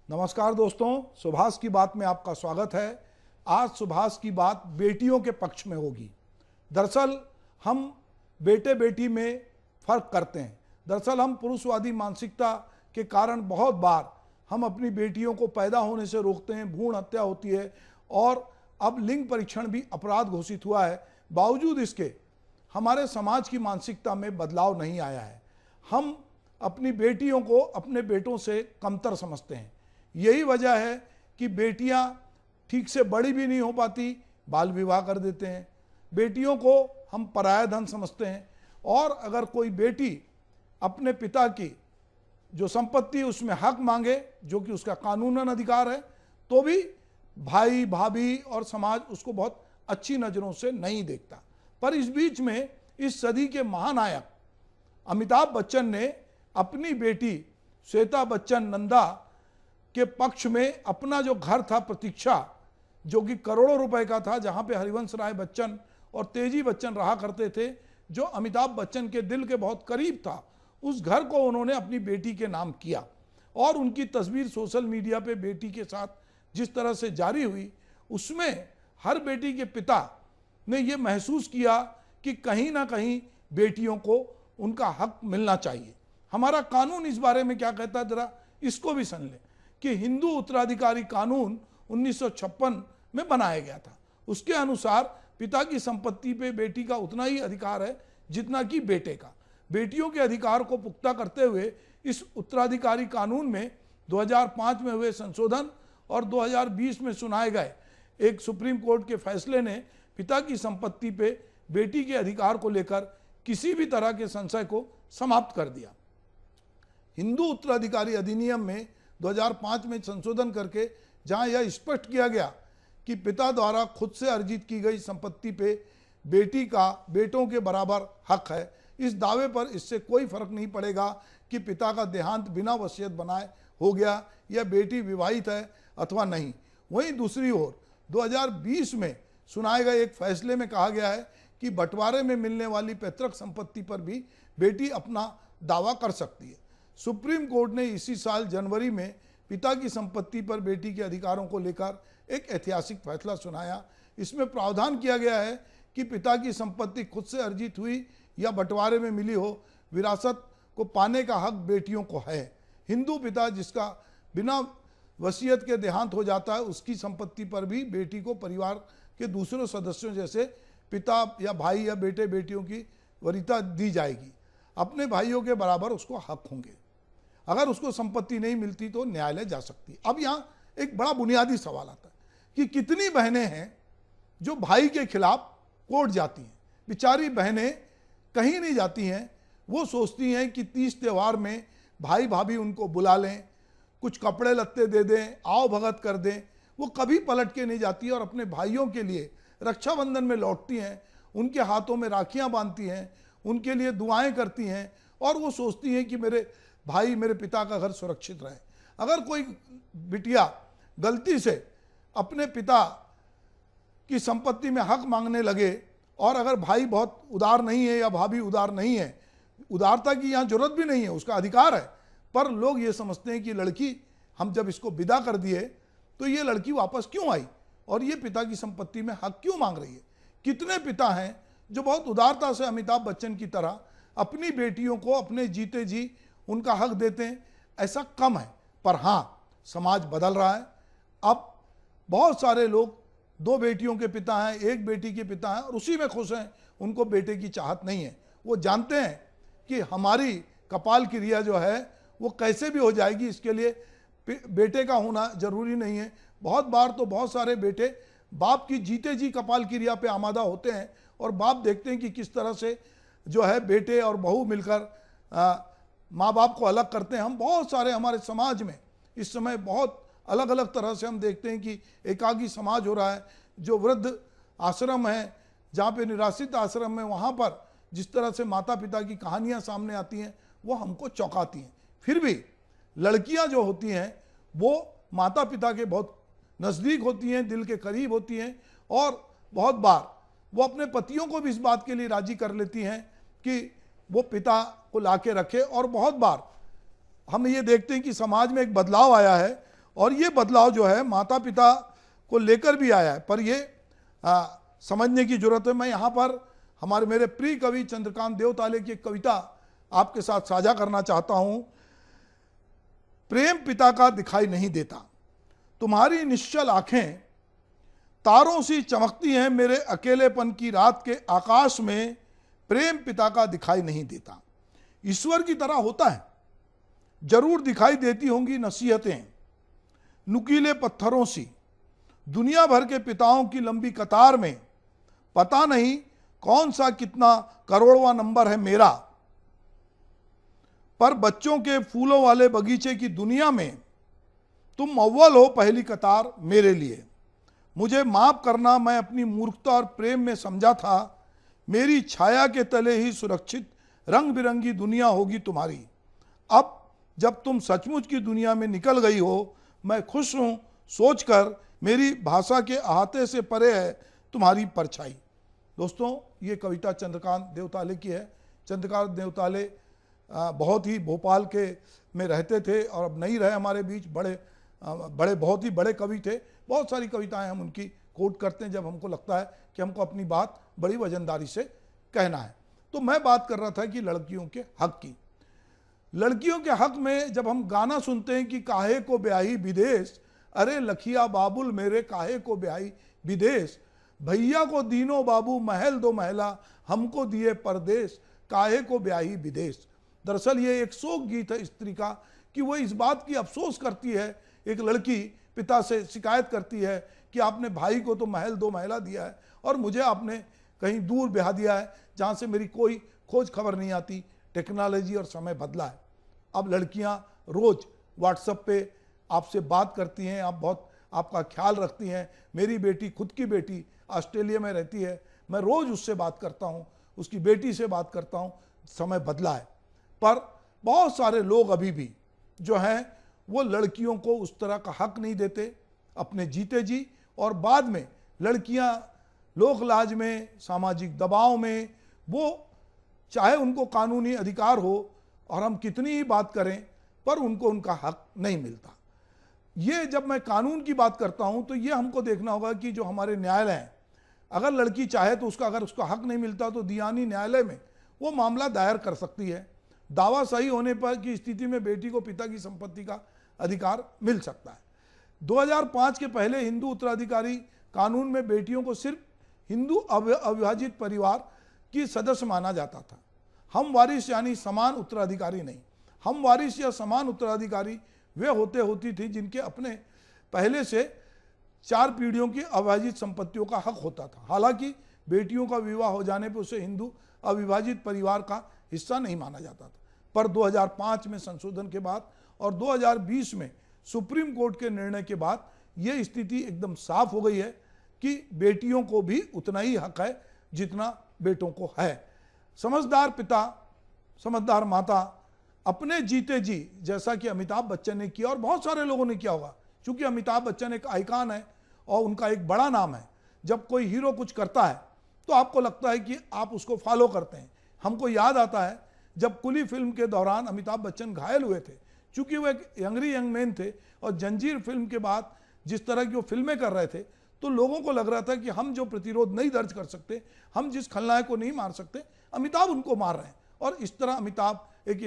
नमस्कार दोस्तों, सुभाष की बात में आपका स्वागत है। आज सुभाष की बात बेटियों के पक्ष में होगी। दरअसल हम बेटे बेटी में फर्क करते हैं। दरअसल हम पुरुषवादी मानसिकता के कारण बहुत बार हम अपनी बेटियों को पैदा होने से रोकते हैं, भ्रूण हत्या होती है और अब लिंग परीक्षण भी अपराध घोषित हुआ है। बावजूद इसके हमारे समाज की मानसिकता में बदलाव नहीं आया है। हम अपनी बेटियों को अपने बेटों से कमतर समझते हैं। यही वजह है कि बेटियां ठीक से बड़ी भी नहीं हो पाती, बाल विवाह कर देते हैं। बेटियों को हम पराया धन समझते हैं और अगर कोई बेटी अपने पिता की जो संपत्ति उसमें हक मांगे, जो कि उसका कानूनन अधिकार है, तो भी भाई भाभी और समाज उसको बहुत अच्छी नज़रों से नहीं देखता। पर इस बीच में इस सदी के महानायक अमिताभ बच्चन ने अपनी बेटी श्वेता बच्चन नंदा के पक्ष में अपना जो घर था प्रतीक्षा, जो कि करोड़ों रुपए का था, जहां पे हरिवंश राय बच्चन और तेजी बच्चन रहा करते थे, जो अमिताभ बच्चन के दिल के बहुत करीब था, उस घर को उन्होंने अपनी बेटी के नाम किया। और उनकी तस्वीर सोशल मीडिया पे बेटी के साथ जिस तरह से जारी हुई, उसमें हर बेटी के पिता ने ये महसूस किया कि कहीं ना कहीं बेटियों को उनका हक मिलना चाहिए। हमारा कानून इस बारे में क्या कहता है, जरा इसको भी सुन लें कि हिंदू उत्तराधिकारी कानून 1956 में बनाया गया था। उसके अनुसार पिता की संपत्ति पे बेटी का उतना ही अधिकार है जितना कि बेटे का। बेटियों के अधिकार को पुख्ता करते हुए इस उत्तराधिकारी कानून में 2005 में हुए संशोधन और 2020 में सुनाए गए एक सुप्रीम कोर्ट के फैसले ने पिता की संपत्ति पे बेटी के अधिकार को लेकर किसी भी तरह के संशय को समाप्त कर दिया। हिंदू उत्तराधिकारी अधिनियम में 2005 में संशोधन करके जहां यह स्पष्ट किया गया कि पिता द्वारा खुद से अर्जित की गई संपत्ति पे बेटी का बेटों के बराबर हक है। इस दावे पर इससे कोई फर्क नहीं पड़ेगा कि पिता का देहांत बिना वसीयत बनाए हो गया या बेटी विवाहित है अथवा नहीं। वहीं दूसरी ओर 2020 में सुनाए गए एक फैसले में कहा गया है कि बंटवारे में मिलने वाली पैतृक संपत्ति पर भी बेटी अपना दावा कर सकती है। सुप्रीम कोर्ट ने इसी साल जनवरी में पिता की संपत्ति पर बेटी के अधिकारों को लेकर एक ऐतिहासिक फैसला सुनाया। इसमें प्रावधान किया गया है कि पिता की संपत्ति खुद से अर्जित हुई या बंटवारे में मिली हो, विरासत को पाने का हक बेटियों को है। हिंदू पिता जिसका बिना वसीयत के देहांत हो जाता है, उसकी संपत्ति पर भी बेटी को परिवार के दूसरे सदस्यों जैसे पिता या भाई या बेटे बेटियों की वरीयता दी जाएगी। अपने भाइयों के बराबर उसको हक होंगे। अगर उसको संपत्ति नहीं मिलती तो न्यायालय जा सकती है। अब यहाँ एक बड़ा बुनियादी सवाल आता है कि कितनी बहनें हैं जो भाई के खिलाफ कोर्ट जाती हैं। बेचारी बहनें कहीं नहीं जाती हैं, वो सोचती हैं कि 30 त्यौहार में भाई भाभी उनको बुला लें, कुछ कपड़े लत्ते दे दें, आओ भगत कर दें। वो कभी पलट के नहीं जाती और अपने भाइयों के लिए रक्षाबंधन में लौटती हैं, उनके हाथों में राखियाँ बांधती हैं, उनके लिए दुआएं करती हैं और वो सोचती हैं कि मेरे भाई, मेरे पिता का घर सुरक्षित रहे। अगर कोई बिटिया गलती से अपने पिता की संपत्ति में हक मांगने लगे और अगर भाई बहुत उदार नहीं है या भाभी उदार नहीं है, उदारता की यहाँ जरूरत भी नहीं है, उसका अधिकार है, पर लोग ये समझते हैं कि लड़की, हम जब इसको विदा कर दिए तो ये लड़की वापस क्यों आई और ये पिता की संपत्ति में हक क्यों मांग रही है। कितने पिता हैं जो बहुत उदारता से अमिताभ बच्चन की तरह अपनी बेटियों को अपने जीते जी उनका हक देते हैं, ऐसा कम है। पर हाँ, समाज बदल रहा है। अब बहुत सारे लोग 2 बेटियों के पिता हैं, 1 बेटी के पिता हैं और उसी में खुश हैं, उनको बेटे की चाहत नहीं है। वो जानते हैं कि हमारी कपाल क्रिया जो है वो कैसे भी हो जाएगी, इसके लिए बेटे का होना जरूरी नहीं है। बहुत बार तो बहुत सारे बेटे बाप की जीते जी कपाल क्रिया पे आमादा होते हैं और बाप देखते हैं कि किस तरह से जो है बेटे और बहू मिलकर माँ बाप को अलग करते हैं। हम बहुत सारे हमारे समाज में इस समय बहुत अलग अलग तरह से हम देखते हैं कि एकाकी समाज हो रहा है। जो वृद्ध आश्रम है, जहाँ पे निराश्रित आश्रम है, वहाँ पर जिस तरह से माता पिता की कहानियाँ सामने आती हैं वो हमको चौंकाती हैं। फिर भी लड़कियाँ जो होती हैं वो माता पिता के बहुत नज़दीक होती हैं, दिल के करीब होती हैं और बहुत बार वो अपने पतियों को भी इस बात के लिए राजी कर लेती हैं कि वो पिता को ला के रखे। और बहुत बार हम ये देखते हैं कि समाज में एक बदलाव आया है और ये बदलाव जो है माता पिता को लेकर भी आया है, पर ये समझने की जरूरत है। मैं यहाँ पर मेरे प्रिय कवि चंद्रकांत देवताले की एक कविता आपके साथ साझा करना चाहता हूँ। प्रेम पिता का दिखाई नहीं देता, तुम्हारी निश्चल आंखें तारों सी चमकती हैं, मेरे अकेलेपन की रात के आकाश में प्रेम पिता का दिखाई नहीं देता। ईश्वर की तरह होता है, जरूर दिखाई देती होंगी नसीहतें नुकीले पत्थरों सी, दुनिया भर के पिताओं की लंबी कतार में पता नहीं कौन सा कितना करोड़वां नंबर है मेरा, पर बच्चों के फूलों वाले बगीचे की दुनिया में तुम अव्वल हो पहली कतार मेरे लिए। मुझे माफ करना, मैं अपनी मूर्खता और प्रेम में समझा था मेरी छाया के तले ही सुरक्षित रंग बिरंगी दुनिया होगी तुम्हारी। अब जब तुम सचमुच की दुनिया में निकल गई हो, मैं खुश हूँ सोचकर मेरी भाषा के अहाते से परे है तुम्हारी परछाई। दोस्तों, ये कविता चंद्रकांत देवताले की है। चंद्रकांत देवताले बहुत ही भोपाल के में रहते थे और अब नहीं रहे हमारे बीच। बहुत ही बड़े कवि थे। बहुत सारी कविताएं हम उनकी कोट करते हैं जब हमको लगता है कि हमको अपनी बात बड़ी वजनदारी से कहना है। तो मैं बात कर रहा था कि लड़कियों के हक की। लड़कियों के हक में जब हम गाना सुनते हैं कि काहे को ब्याही विदेश, अरे लखिया बाबुल मेरे काहे को ब्याही विदेश, भैया को दीनो बाबू महल दो महला, हमको दिए परदेश, काहे को ब्याही विदेश। दरअसल ये एक शोक गीत है स्त्री का कि वो इस बात की अफसोस करती है, एक लड़की पिता से शिकायत करती है कि आपने भाई को तो महल दो महला दिया है और मुझे आपने कहीं दूर ब्याह दिया है जहाँ से मेरी कोई खोज खबर नहीं आती। टेक्नोलॉजी और समय बदला है। अब लड़कियाँ रोज़ व्हाट्सएप पे आपसे बात करती हैं, आप बहुत आपका ख्याल रखती हैं। मेरी बेटी, खुद की बेटी ऑस्ट्रेलिया में रहती है, मैं रोज़ उससे बात करता हूँ, उसकी बेटी से बात करता हूँ। समय बदला है, पर बहुत सारे लोग अभी भी जो हैं वो लड़कियों को उस तरह का हक नहीं देते अपने जीते जी, और बाद में लड़कियां लोक लाज में, सामाजिक दबाव में, वो चाहे उनको कानूनी अधिकार हो और हम कितनी ही बात करें पर उनको उनका हक नहीं मिलता। ये जब मैं कानून की बात करता हूं तो ये हमको देखना होगा कि जो हमारे न्यायालय हैं, अगर लड़की चाहे तो अगर उसका हक नहीं मिलता तो दीवानी न्यायालय में वो मामला दायर कर सकती है। दावा सही होने पर की स्थिति में बेटी को पिता की संपत्ति का अधिकार मिल सकता है। 2005 के पहले हिंदू उत्तराधिकारी कानून में बेटियों को सिर्फ हिंदू अविभाजित परिवार की सदस्य माना जाता था। हम वारिस यानी समान उत्तराधिकारी नहीं। हम वारिस या समान उत्तराधिकारी वे होती थी जिनके अपने पहले से 4 पीढ़ियों की अविभाजित संपत्तियों का हक होता था। हालांकि बेटियों का विवाह हो जाने पर उसे हिंदू अविभाजित परिवार का हिस्सा नहीं माना जाता था, पर 2005 में संशोधन के बाद और 2020 में सुप्रीम कोर्ट के निर्णय के बाद ये स्थिति एकदम साफ हो गई है कि बेटियों को भी उतना ही हक है जितना बेटों को है। समझदार पिता, समझदार माता अपने जीते जी, जैसा कि अमिताभ बच्चन ने किया और बहुत सारे लोगों ने किया होगा, क्योंकि अमिताभ बच्चन एक आइकॉन है और उनका एक बड़ा नाम है। जब कोई हीरो कुछ करता है तो आपको लगता है कि आप उसको फॉलो करते हैं। हमको याद आता है जब कुली फिल्म के दौरान अमिताभ बच्चन घायल हुए थे, चूंकि वो एक यंग मैन थे और जंजीर फिल्म के बाद जिस तरह की वो फिल्में कर रहे थे तो लोगों को लग रहा था कि हम जो प्रतिरोध नहीं दर्ज कर सकते, हम जिस खलनायक को नहीं मार सकते, अमिताभ उनको मार रहे हैं। और इस तरह अमिताभ एक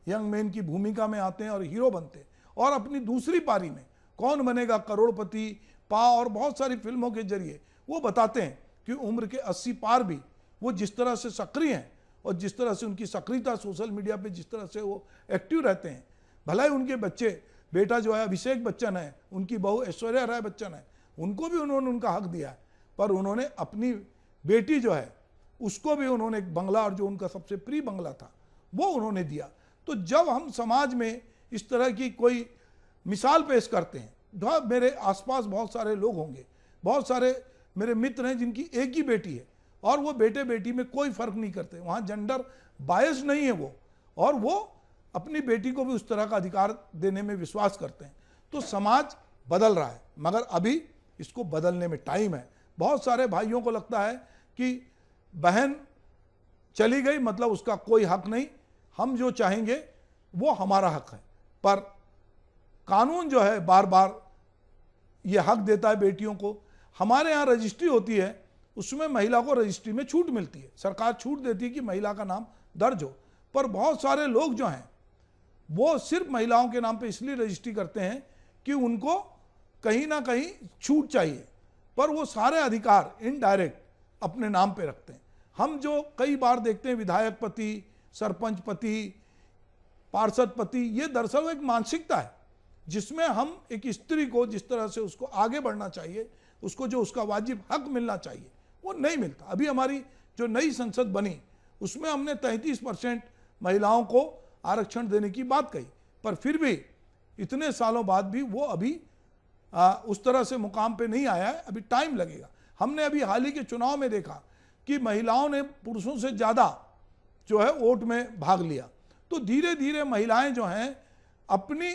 यंग मैन की भूमिका में आते हैं और हीरो बनते हैं। और अपनी दूसरी पारी में कौन बनेगा करोड़पति, पा और बहुत सारी फिल्मों के जरिए वो बताते हैं कि उम्र के 80 पार भी वो जिस तरह से सक्रिय हैं और जिस तरह से उनकी सक्रियता सोशल मीडिया पे जिस तरह से वो एक्टिव रहते हैं। भले ही उनके बच्चे, बेटा जो है अभिषेक बच्चन है, उनकी बहू ऐश्वर्या राय बच्चन है, उनको भी उन्होंने उनका हक दिया है, पर उन्होंने अपनी बेटी जो है उसको भी उन्होंने एक बंगला, और जो उनका सबसे प्रिय बंगला था वो उन्होंने दिया। तो जब हम समाज में इस तरह की कोई मिसाल पेश करते हैं, तो मेरे आसपास बहुत सारे लोग होंगे, बहुत सारे मेरे मित्र हैं जिनकी एक ही बेटी है और वो बेटे बेटी में कोई फर्क नहीं करते, वहाँ जेंडर बायस नहीं है वो, और वो अपनी बेटी को भी उस तरह का अधिकार देने में विश्वास करते हैं। तो समाज बदल रहा है, मगर अभी इसको बदलने में टाइम है। बहुत सारे भाइयों को लगता है कि बहन चली गई मतलब उसका कोई हक नहीं, हम जो चाहेंगे वो हमारा हक है, पर कानून जो है बार बार ये हक देता है बेटियों को। हमारे यहाँ रजिस्ट्री होती है, उसमें महिला को रजिस्ट्री में छूट मिलती है, सरकार छूट देती है कि महिला का नाम दर्ज हो। पर बहुत सारे लोग जो हैं वो सिर्फ महिलाओं के नाम पे इसलिए रजिस्ट्री करते हैं कि उनको कहीं ना कहीं छूट चाहिए, पर वो सारे अधिकार इनडायरेक्ट अपने नाम पे रखते हैं। हम जो कई बार देखते हैं विधायक पति, सरपंच पति, पार्षद पति, ये दरअसल एक मानसिकता है जिसमें हम एक स्त्री को जिस तरह से उसको आगे बढ़ना चाहिए, उसको जो उसका वाजिब हक मिलना चाहिए, वो नहीं मिलता। अभी हमारी जो नई संसद बनी उसमें हमने 33% महिलाओं को आरक्षण देने की बात कही, पर फिर भी इतने सालों बाद भी वो अभी उस तरह से मुकाम पे नहीं आया है, अभी टाइम लगेगा। हमने अभी हाल ही के चुनाव में देखा कि महिलाओं ने पुरुषों से ज़्यादा जो है वोट में भाग लिया। तो धीरे धीरे महिलाएं जो हैं अपनी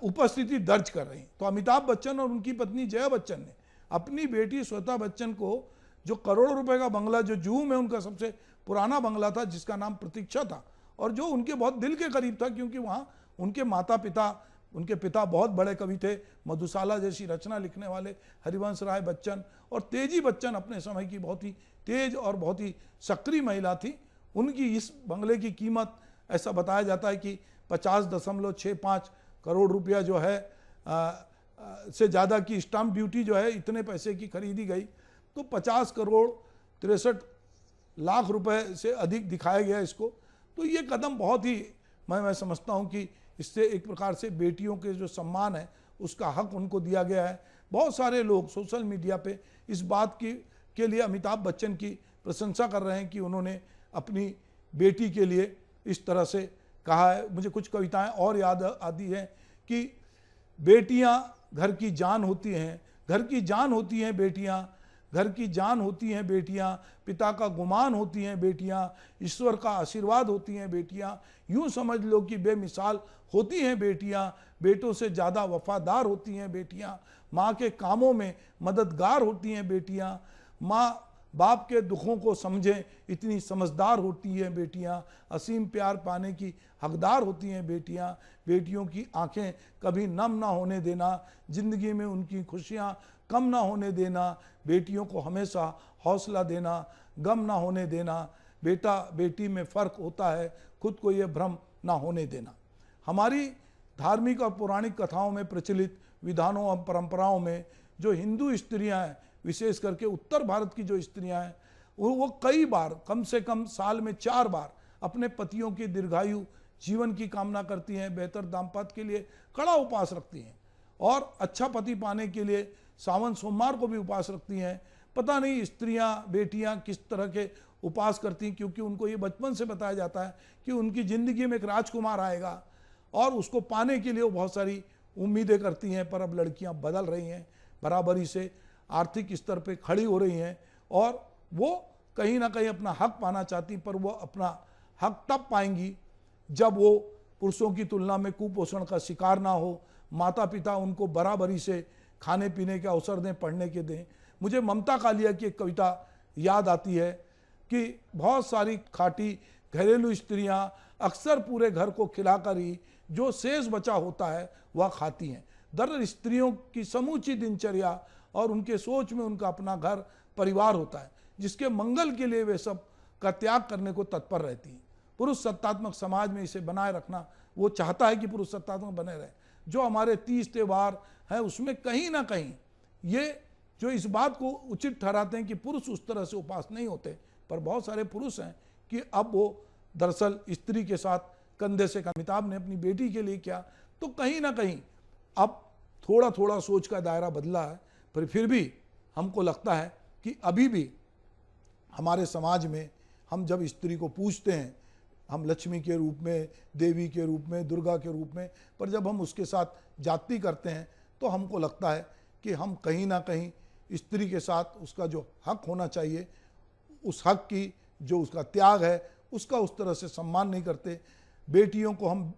उपस्थिति दर्ज कर रही। तो अमिताभ बच्चन और उनकी पत्नी जया बच्चन ने अपनी बेटी श्वेता बच्चन को, जो करोड़ों रुपए का बंगला, जो जुहू में उनका सबसे पुराना बंगला था जिसका नाम प्रतीक्षा था और जो उनके बहुत दिल के करीब था, क्योंकि वहाँ उनके माता पिता, उनके पिता बहुत बड़े कवि थे, मधुशाला जैसी रचना लिखने वाले हरिवंश राय बच्चन, और तेजी बच्चन अपने समय की बहुत ही तेज और बहुत ही सक्रिय महिला थी। उनकी इस बंगले की कीमत ऐसा बताया जाता है कि 50.65 करोड़ रुपया जो है से ज़्यादा की स्टाम्प ड्यूटी जो है इतने पैसे की खरीदी गई। तो 50 करोड़ 63 लाख रुपए से अधिक दिखाया गया इसको। तो ये कदम बहुत ही मैं समझता हूँ कि इससे एक प्रकार से बेटियों के जो सम्मान है उसका हक उनको दिया गया है। बहुत सारे लोग सोशल मीडिया पे इस बात के लिए अमिताभ बच्चन की प्रशंसा कर रहे हैं कि उन्होंने अपनी बेटी के लिए इस तरह से कहा है। मुझे कुछ कविताएं और याद आती हैं कि बेटियां घर की जान होती हैं, घर की जान होती हैं बेटियां, घर की जान होती हैं बेटियां, पिता का गुमान होती हैं बेटियां, ईश्वर का आशीर्वाद होती हैं बेटियां, यूं समझ लो कि बेमिसाल होती हैं बेटियां, बेटों से ज़्यादा वफादार होती हैं बेटियां, माँ के कामों में मददगार होती हैं बेटियां, माँ बाप के दुखों को समझें इतनी समझदार होती हैं बेटियां, असीम प्यार पाने की हकदार होती हैं बेटियां, बेटियों की आंखें कभी नम ना होने देना, जिंदगी में उनकी खुशियां कम ना होने देना, बेटियों को हमेशा हौसला देना, गम ना होने देना, बेटा बेटी में फ़र्क होता है, खुद को ये भ्रम ना होने देना। हमारी धार्मिक और पौराणिक कथाओं में प्रचलित विधानों और परंपराओं में जो हिंदू स्त्रियां हैं, विशेष करके उत्तर भारत की जो स्त्रियां हैं, वो कई बार, कम से कम साल में 4 बार अपने पतियों की दीर्घायु जीवन की कामना करती हैं, बेहतर दाम्पत्य के लिए कड़ा उपवास रखती हैं और अच्छा पति पाने के लिए सावन सोमवार को भी उपवास रखती हैं। पता नहीं स्त्रियां, बेटियां किस तरह के उपवास करती हैं, क्योंकि उनको ये बचपन से बताया जाता है कि उनकी ज़िंदगी में एक राजकुमार आएगा और उसको पाने के लिए वो बहुत सारी उम्मीदें करती हैं। पर अब लड़कियां बदल रही हैं, बराबरी से आर्थिक स्तर पे खड़ी हो रही हैं और वो कहीं ना कहीं अपना हक पाना चाहती, पर वो अपना हक तब पाएंगी जब वो पुरुषों की तुलना में कुपोषण का शिकार ना हो, माता पिता उनको बराबरी से खाने पीने के अवसर दें, पढ़ने के दें। मुझे ममता कालिया की एक कविता याद आती है कि बहुत सारी खाटी घरेलू स्त्रियां अक्सर पूरे घर को खिलाकर ही जो शेष बचा होता है वह खाती हैं। दरअसल स्त्रियों की समूची दिनचर्या और उनके सोच में उनका अपना घर परिवार होता है, जिसके मंगल के लिए वे सब का त्याग करने को तत्पर रहती हैं। पुरुष सत्तात्मक समाज में इसे बनाए रखना, वो चाहता है कि पुरुष सत्तात्मक बने रहे। जो हमारे 30 त्यौहार हैं उसमें कहीं ना कहीं ये जो इस बात को उचित ठहराते हैं कि पुरुष उस तरह से उपास नहीं होते, पर बहुत सारे पुरुष हैं कि अब वो दरअसल स्त्री के साथ कंधे से। अमिताभ ने अपनी बेटी के लिए किया, तो कहीं ना कहीं अब थोड़ा थोड़ा सोच का दायरा बदला है, पर फिर भी हमको लगता है कि अभी भी हमारे समाज में हम जब स्त्री को पूजते हैं, हम लक्ष्मी के रूप में, देवी के रूप में, दुर्गा के रूप में, पर जब हम उसके साथ जाति करते हैं तो हमको लगता है कि हम कहीं ना कहीं स्त्री के साथ उसका जो हक होना चाहिए, उस हक की जो उसका त्याग है उसका उस तरह से सम्मान नहीं करते। बेटियों को हम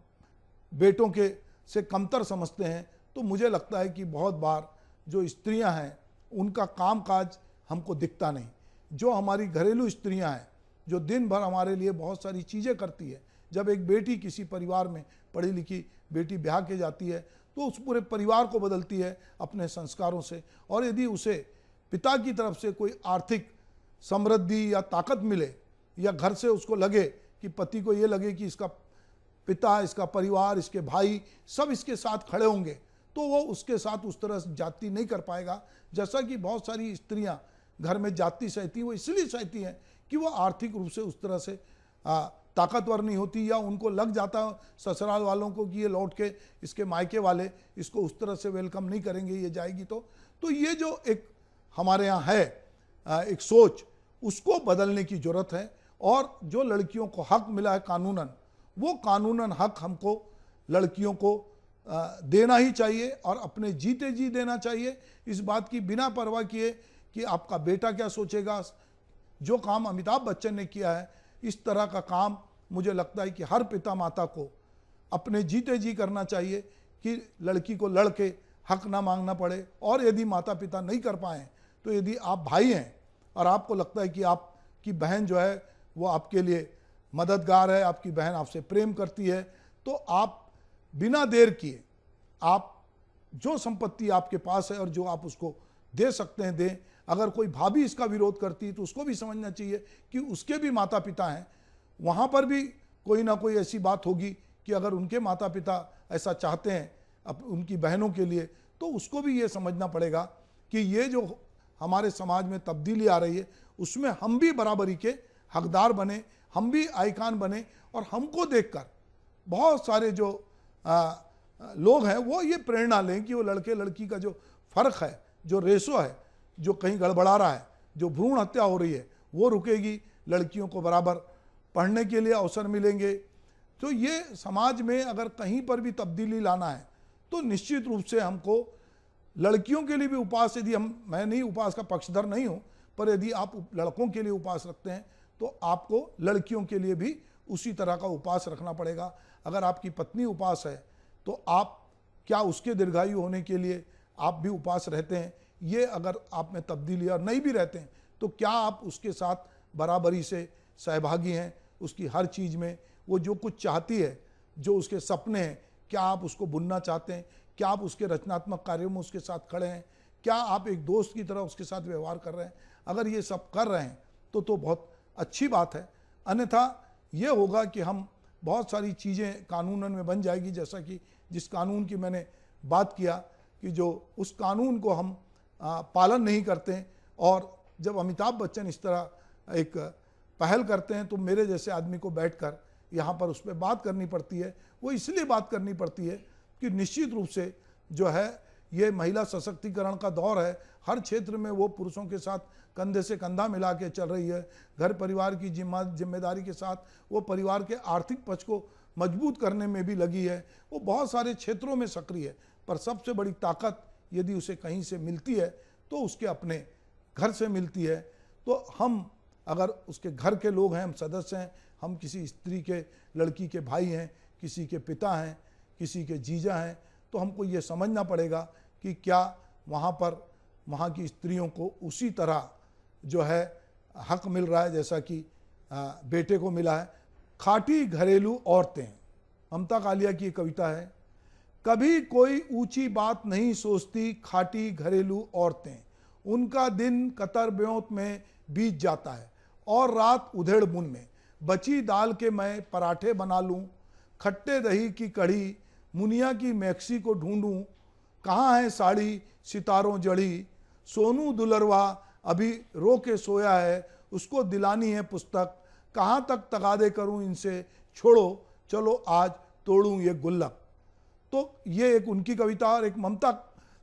बेटों के से कमतर समझते हैं। तो मुझे लगता है कि बहुत बार जो स्त्रियां हैं उनका कामकाज हमको दिखता नहीं। जो हमारी घरेलू स्त्रियां हैं जो दिन भर हमारे लिए बहुत सारी चीज़ें करती है, जब एक बेटी किसी परिवार में पढ़ी लिखी बेटी ब्याह के जाती है तो उस पूरे परिवार को बदलती है अपने संस्कारों से। और यदि उसे पिता की तरफ से कोई आर्थिक समृद्धि या ताकत मिले, या घर से उसको लगे कि पति को ये लगे कि इसका पिता, इसका परिवार, इसके भाई सब इसके साथ खड़े होंगे, तो वो उसके साथ उस तरह से जाति नहीं कर पाएगा। जैसा कि बहुत सारी स्त्रियां घर में जाति सहती हैं, वो इसलिए सहती हैं कि वो आर्थिक रूप से उस तरह से ताकतवर नहीं होती, या उनको लग जाता ससुराल वालों को कि ये लौट के इसके मायके वाले इसको उस तरह से वेलकम नहीं करेंगे, ये जाएगी तो ये जो एक हमारे यहाँ है एक सोच, उसको बदलने की जरूरत है। और जो लड़कियों को हक मिला है कानूनन, वो कानूनन हक हमको लड़कियों को देना ही चाहिए, और अपने जीते जी देना चाहिए, इस बात की बिना परवाह किए कि आपका बेटा क्या सोचेगा। जो काम अमिताभ बच्चन ने किया है, इस तरह का काम मुझे लगता है कि हर पिता माता को अपने जीते जी करना चाहिए कि लड़की को लड़के हक ना मांगना पड़े। और यदि माता पिता नहीं कर पाएँ, तो यदि आप भाई हैं और आपको लगता है कि आपकी बहन जो है वो आपके लिए मददगार है, आपकी बहन आपसे प्रेम करती है, तो आप बिना देर किए आप जो संपत्ति आपके पास है और जो आप उसको दे सकते हैं दें। अगर कोई भाभी इसका विरोध करती है तो उसको भी समझना चाहिए कि उसके भी माता पिता हैं, वहाँ पर भी कोई ना कोई ऐसी बात होगी कि अगर उनके माता पिता ऐसा चाहते हैं अब उनकी बहनों के लिए, तो उसको भी ये समझना पड़ेगा कि ये जो हमारे समाज में तब्दीली आ रही है, उसमें हम भी बराबरी के हकदार बने, हम भी आइकान बने, और हमको देखकर बहुत सारे जो लोग हैं वो ये प्रेरणा लें कि वो लड़के लड़की का जो फ़र्क है, जो रेशो है, जो कहीं गड़बड़ा रहा है, जो भ्रूण हत्या हो रही है, वो रुकेगी, लड़कियों को बराबर पढ़ने के लिए अवसर मिलेंगे। तो ये समाज में अगर कहीं पर भी तब्दीली लाना है, तो निश्चित रूप से हमको लड़कियों के लिए भी उपवास, यदि मैं नहीं उपवास का पक्षधर नहीं हूँ, पर यदि आप लड़कों के लिए उपवास रखते हैं तो आपको लड़कियों के लिए भी उसी तरह का उपवास रखना पड़ेगा। अगर आपकी पत्नी उपवास है तो आप क्या उसके दीर्घायु होने के लिए आप भी उपवास रहते हैं? ये अगर आप में तब्दीली और नहीं भी रहते हैं तो क्या आप उसके साथ बराबरी से सहभागी हैं उसकी हर चीज़ में? वो जो कुछ चाहती है, जो उसके सपने हैं, क्या आप उसको बुनना चाहते हैं? क्या आप उसके रचनात्मक कार्यों में उसके साथ खड़े हैं? क्या आप एक दोस्त की तरह उसके साथ व्यवहार कर रहे हैं? अगर ये सब कर रहे हैं तो बहुत अच्छी बात है। अन्यथा ये होगा कि हम बहुत सारी चीज़ें कानूनन में बन जाएगी, जैसा कि जिस कानून की मैंने बात किया कि जो उस कानून को हम पालन नहीं करते। और जब अमिताभ बच्चन इस तरह एक पहल करते हैं तो मेरे जैसे आदमी को बैठकर यहाँ पर उस पर बात करनी पड़ती है। वो इसलिए बात करनी पड़ती है कि निश्चित रूप से जो है ये महिला सशक्तिकरण का दौर है। हर क्षेत्र में वो पुरुषों के साथ कंधे से कंधा मिला के चल रही है। घर परिवार की जिम्मेदारी के साथ वो परिवार के आर्थिक पक्ष को मजबूत करने में भी लगी है। वो बहुत सारे क्षेत्रों में सक्रिय है, पर सबसे बड़ी ताकत यदि उसे कहीं से मिलती है तो उसके अपने घर से मिलती है। तो हम अगर उसके घर के लोग हैं, हम सदस्य हैं, हम किसी स्त्री के, लड़की के भाई हैं, किसी के पिता हैं, किसी के जीजा हैं, तो हमको ये समझना पड़ेगा कि क्या वहाँ पर वहाँ की स्त्रियों को उसी तरह जो है हक मिल रहा है जैसा कि बेटे को मिला है। खाटी घरेलू औरतें, ममता कालिया की कविता है। कभी कोई ऊंची बात नहीं सोचती खाटी घरेलू औरतें, उनका दिन कतर ब्योंत में बीत जाता है और रात उधेड़ बुन में। बची दाल के मैं पराठे बना लूं, खट्टे दही की कढ़ी, मुनिया की मैक्सी को ढूंढूं, कहाँ है साड़ी सितारों जड़ी, सोनू दुलरवा अभी रो के सोया है, उसको दिलानी है पुस्तक, कहाँ तक तगादे करूं इनसे, छोड़ो चलो आज तोड़ूं ये गुल्लक। तो ये एक उनकी कविता। और एक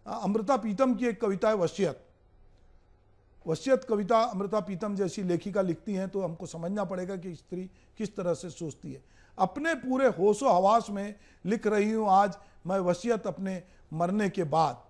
अमृता प्रीतम की एक कविता है वसीयत कविता अमृता प्रीतम जैसी लेखिका लिखती हैं, तो हमको समझना पड़ेगा कि स्त्री किस तरह से सोचती है। अपने पूरे होशो हवास में लिख रही हूँ आज मैं वसीयत अपने मरने के बाद,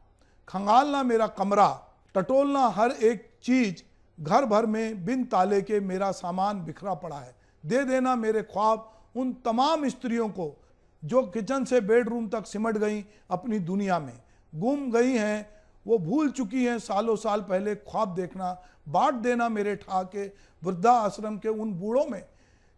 खंगालना मेरा कमरा, टटोलना हर एक चीज, घर भर में बिन ताले के मेरा सामान बिखरा पड़ा है, दे देना मेरे ख्वाब उन तमाम स्त्रियों को जो किचन से बेडरूम तक सिमट गई अपनी दुनिया में, गुम गई हैं वो भूल चुकी हैं सालों साल पहले ख्वाब देखना, बांट देना मेरे ठाके वृद्धा आश्रम के उन बूढ़ों में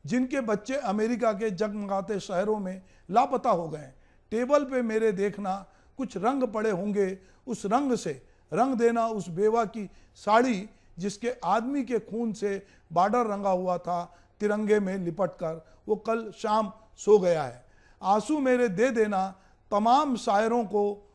जिनके बच्चे अमेरिका के जगमगाते शहरों में लापता हो गए, टेबल पे मेरे देखना कुछ रंग पड़े होंगे, उस रंग से रंग देना उस बेवा की साड़ी जिसके आदमी के खून से बॉर्डर रंगा हुआ था तिरंगे में लिपट कर, वो कल शाम सो गया है। आंसू मेरे दे देना तमाम शायरों को,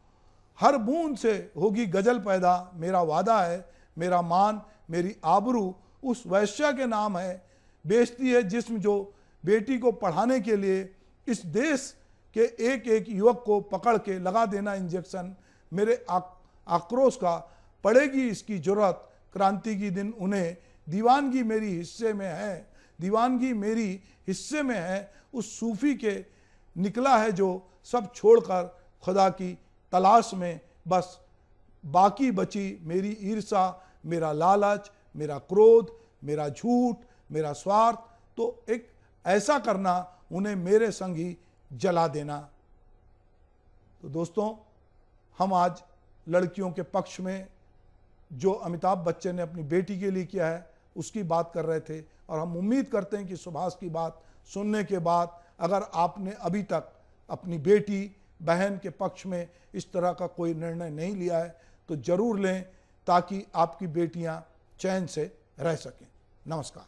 हर बूंद से होगी गजल पैदा, मेरा वादा है, मेरा मान मेरी आबरू उस वैश्या के नाम है। बेचती है जिस्म जो बेटी को पढ़ाने के लिए, इस देश के एक एक युवक को पकड़ के लगा देना इंजेक्शन। मेरे आक्रोश का पड़ेगी इसकी जरूरत, क्रांति की दिन उन्हें दीवानगी मेरी हिस्से में है, दीवानगी मेरी हिस्से में है। उस सूफी के निकला है जो सब छोड़कर खुदा की तलाश में, बस बाकी बची मेरी ईर्षा, मेरा लालच, मेरा क्रोध, मेरा झूठ, मेरा स्वार्थ। तो एक ऐसा करना, उन्हें मेरे संग ही जला देना। तो दोस्तों, हम आज लड़कियों के पक्ष में जो अमिताभ बच्चन ने अपनी बेटी के लिए किया है उसकी बात कर रहे थे, और हम उम्मीद करते हैं कि सुभाष की बात सुनने के बाद अगर आपने अभी तक अपनी बेटी बहन के पक्ष में इस तरह का कोई निर्णय नहीं लिया है तो जरूर लें, ताकि आपकी बेटियां चैन से रह सकें। नमस्कार।